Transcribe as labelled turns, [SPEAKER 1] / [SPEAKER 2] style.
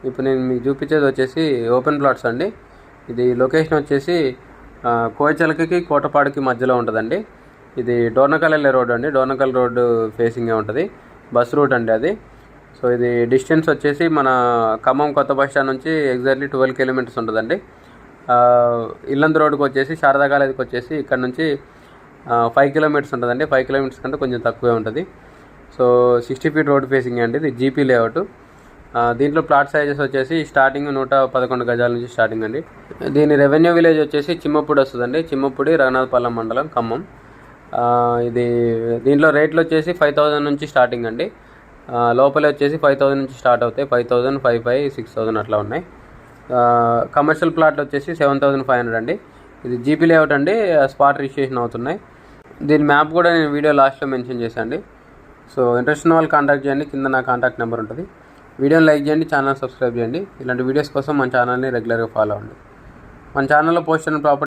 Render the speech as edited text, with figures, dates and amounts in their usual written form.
[SPEAKER 1] ఇప్పుడు నేను మీకు చూపించేది వచ్చేసి ఓపెన్ ప్లాట్స్ అండి. ఇది లొకేషన్ వచ్చేసి కోయచలకి కోటపాడుకి మధ్యలో ఉంటుందండి. ఇది డోర్నకల్ వెళ్ళే రోడ్ అండి. డోర్నకల్ రోడ్డు ఫేసింగే ఉంటుంది, బస్ రూట్ అండి అది. సో ఇది డిస్టెన్స్ వచ్చేసి మన ఖమ్మం కొత్త బస్ స్టాండ్ నుంచి ఎగ్జాక్ట్లీ 12 కిలోమీటర్స్ ఉంటుందండి. ఇల్లందు రోడ్డుకి వచ్చేసి శారదా కాలేజీకి వచ్చేసి ఇక్కడ నుంచి 5 కిలోమీటర్స్ ఉంటుందండి. 5 కిలోమీటర్స్ కంటే కొంచెం తక్కువే ఉంటుంది. సో 60 ఫీట్ రోడ్ ఫేసింగ్ అండి. ఇది జీపీ లేఅవుట్. దీంట్లో ప్లాట్ సైజెస్ వచ్చేసి స్టార్టింగ్ 111 గజాల నుంచి స్టార్టింగ్ అండి. దీని రెవెన్యూ విలేజ్ వచ్చేసి చిమ్మపూడి వస్తుందండి. చిమ్మపూడి రఘునాథపాలెం మండలం ఖమ్మం. ఇది దీంట్లో రేట్లు వచ్చేసి 5,000 నుంచి స్టార్టింగ్ అండి. లోపలే వచ్చేసి 5,000 నుంచి స్టార్ట్ అవుతాయి. 5,000, 5,500, 6,000 అట్లా ఉన్నాయి. కమర్షియల్ ప్లాట్లు వచ్చేసి 7,500 అండి. ఇది జీపీ లేఅవుట్ అండి. స్పాట్ రిజిస్ట్రేషన్ అవుతున్నాయి. దీని మ్యాప్ కూడా నేను వీడియో లాస్ట్లో మెన్షన్ చేశాను అండి. సో ఇంట్రెస్ట్ ఉన్న వాళ్ళు కాంటాక్ట్ చేయండి. కింద నా కాంటాక్ట్ నెంబర్ ఉంటుంది. వీడియోని లైక్ చేయండి, ఛానల్ సబ్స్క్రైబ్ చేయండి. ఇలాంటి వీడియోస్ కోసం మన ఛానల్ని రెగ్యులర్గా ఫాలో అవ్వండి. మన ఛానల్లో పోస్ట్ అయిన ప్రాపర్టీ